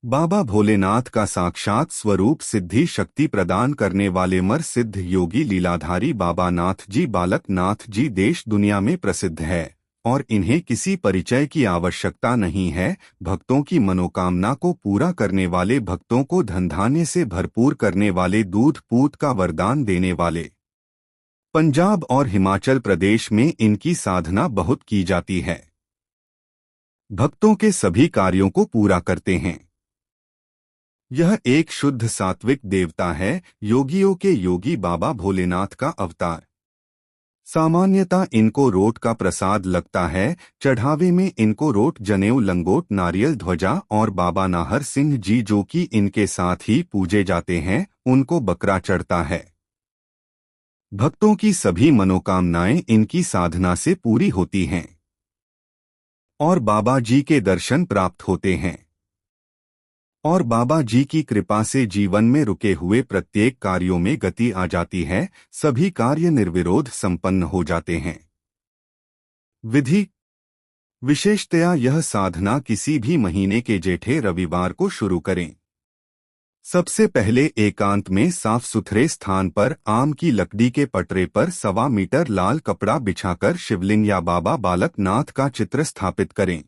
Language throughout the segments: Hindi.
बाबा भोलेनाथ का साक्षात स्वरूप सिद्धि शक्ति प्रदान करने वाले मर सिद्ध योगी लीलाधारी बाबा नाथ जी बालक नाथ जी देश दुनिया में प्रसिद्ध है और इन्हें किसी परिचय की आवश्यकता नहीं है। भक्तों की मनोकामना को पूरा करने वाले, भक्तों को धन धान्य से भरपूर करने वाले, दूध पूत का वरदान देने वाले। पंजाब और हिमाचल प्रदेश में इनकी साधना बहुत की जाती है। भक्तों के सभी कार्यों को पूरा करते हैं। यह एक शुद्ध सात्विक देवता है, योगियों के योगी बाबा भोलेनाथ का अवतार। सामान्यतः इनको रोट का प्रसाद लगता है। चढ़ावे में इनको रोट, जनेऊ, लंगोट, नारियल, ध्वजा और बाबा नाहर सिंह जी जो कि इनके साथ ही पूजे जाते हैं, उनको बकरा चढ़ता है। भक्तों की सभी मनोकामनाएं इनकी साधना से पूरी होती हैं और बाबा जी के दर्शन प्राप्त होते हैं। और बाबा जी की कृपा से जीवन में रुके हुए प्रत्येक कार्यों में गति आ जाती है, सभी कार्य निर्विरोध संपन्न हो जाते हैं। विधि विशेषतया यह साधना किसी भी महीने के जेठे रविवार को शुरू करें। सबसे पहले एकांत में साफ सुथरे स्थान पर आम की लकड़ी के पटरे पर 1.25 मीटर लाल कपड़ा बिछाकर शिवलिंग या बाबा बालक नाथ का चित्र स्थापित करें।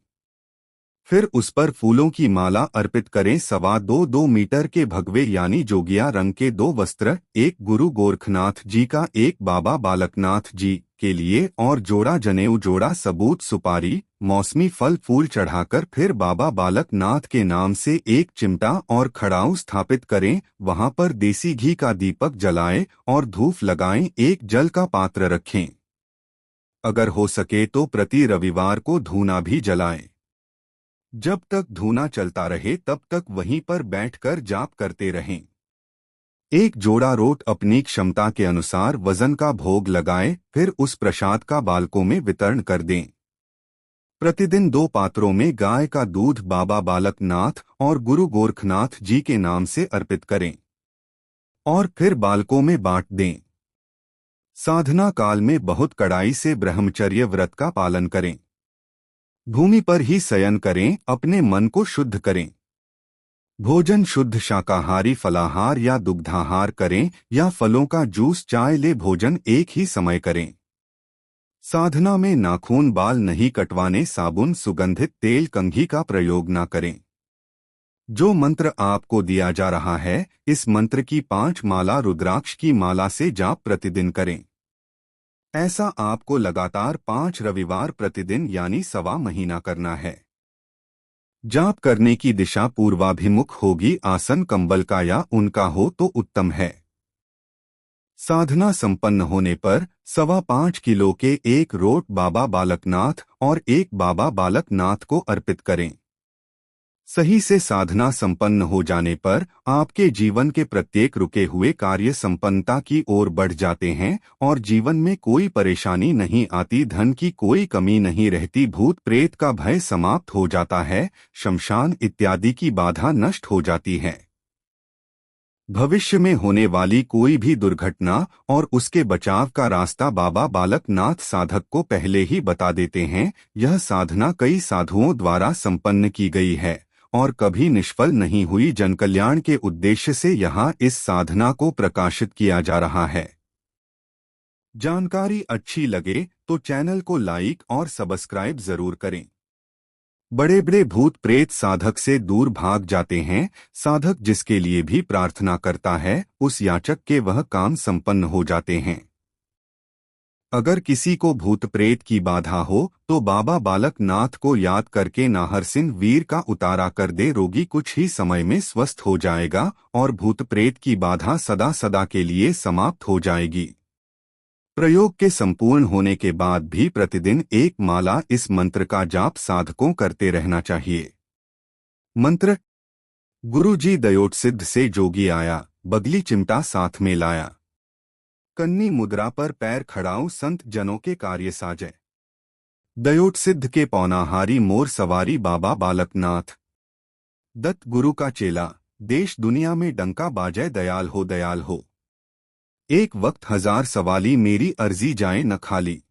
फिर उस पर फूलों की माला अर्पित करें। 2.25 मीटर के भगवे यानी जोगिया रंग के 2 वस्त्र, एक गुरु गोरखनाथ जी का, एक बाबा बालकनाथ जी के लिए और जोड़ा जनेऊ, जोड़ा सबूत, सुपारी, मौसमी फल फूल चढ़ाकर फिर बाबा बालकनाथ के नाम से एक चिमटा और खड़ाऊ स्थापित करें। वहां पर देसी घी का दीपक जलाएं और धूप लगाएं। एक जल का पात्र रखें। अगर हो सके तो प्रति रविवार को धूना भी जलाएं। जब तक धूना चलता रहे तब तक वहीं पर बैठकर जाप करते रहें। एक जोड़ा रोट अपनी क्षमता के अनुसार वजन का भोग लगाएं, फिर उस प्रसाद का बालकों में वितरण कर दें। प्रतिदिन 2 पात्रों में गाय का दूध बाबा बालकनाथ और गुरु गोरखनाथ जी के नाम से अर्पित करें और फिर बालकों में बांट दें। साधना काल में बहुत कड़ाई से ब्रह्मचर्य व्रत का पालन करें। भूमि पर ही शयन करें। अपने मन को शुद्ध करें। भोजन शुद्ध शाकाहारी फलाहार या दुग्धाहार करें या फलों का जूस, चाय ले। भोजन एक ही समय करें। साधना में नाखून, बाल नहीं कटवाने। साबुन, सुगंधित तेल, कंघी का प्रयोग न करें। जो मंत्र आपको दिया जा रहा है, इस मंत्र की 5 माला रुद्राक्ष की माला से जाप प्रतिदिन करें। ऐसा आपको लगातार 5 रविवार प्रतिदिन यानी 1.25 महीना करना है। जाप करने की दिशा पूर्वाभिमुख होगी। आसन कंबल का या उनका हो तो उत्तम है। साधना संपन्न होने पर 5.25 किलो के एक रोट बाबा बालकनाथ और एक बाबा बालकनाथ को अर्पित करें। सही से साधना संपन्न हो जाने पर आपके जीवन के प्रत्येक रुके हुए कार्य संपन्नता की ओर बढ़ जाते हैं और जीवन में कोई परेशानी नहीं आती, धन की कोई कमी नहीं रहती, भूत प्रेत का भय समाप्त हो जाता है, शमशान इत्यादि की बाधा नष्ट हो जाती है। भविष्य में होने वाली कोई भी दुर्घटना और उसके बचाव का रास्ता बाबा बालकनाथ साधक को पहले ही बता देते हैं। यह साधना कई साधुओं द्वारा संपन्न की गई है और कभी निष्फल नहीं हुई। जनकल्याण के उद्देश्य से यहाँ इस साधना को प्रकाशित किया जा रहा है। जानकारी अच्छी लगे तो चैनल को लाइक और सब्सक्राइब जरूर करें। बड़े बड़े भूत प्रेत साधक से दूर भाग जाते हैं। साधक जिसके लिए भी प्रार्थना करता है, उस याचक के वह काम संपन्न हो जाते हैं। अगर किसी को भूत प्रेत की बाधा हो तो बाबा बालकनाथ को याद करके नाहर सिंह वीर का उतारा कर दे। रोगी कुछ ही समय में स्वस्थ हो जाएगा और भूत प्रेत की बाधा सदा सदा के लिए समाप्त हो जाएगी। प्रयोग के संपूर्ण होने के बाद भी प्रतिदिन एक माला इस मंत्र का जाप साधकों करते रहना चाहिए। मंत्र: गुरुजी दयोटसिद्ध से जोगी आया, बगली चिमटा साथ में लाया। कन्नी मुद्रा पर पैर खड़ाऊं, संत जनों के कार्य साजय। दयोटसिद्ध के पौनाहारी मोर सवारी बाबा बालकनाथ। दत्त गुरु का चेला, देश दुनिया में डंका बाजय, दयाल हो दयाल हो। एक वक्त 1000 सवाली, मेरी अर्जी जाए न खाली।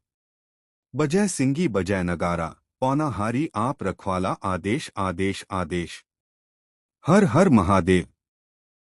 बजय सिंगी बजय नगारा, पौनाहारी आप रखवाला, आदेश आदेश आदेश। हर हर महादेव।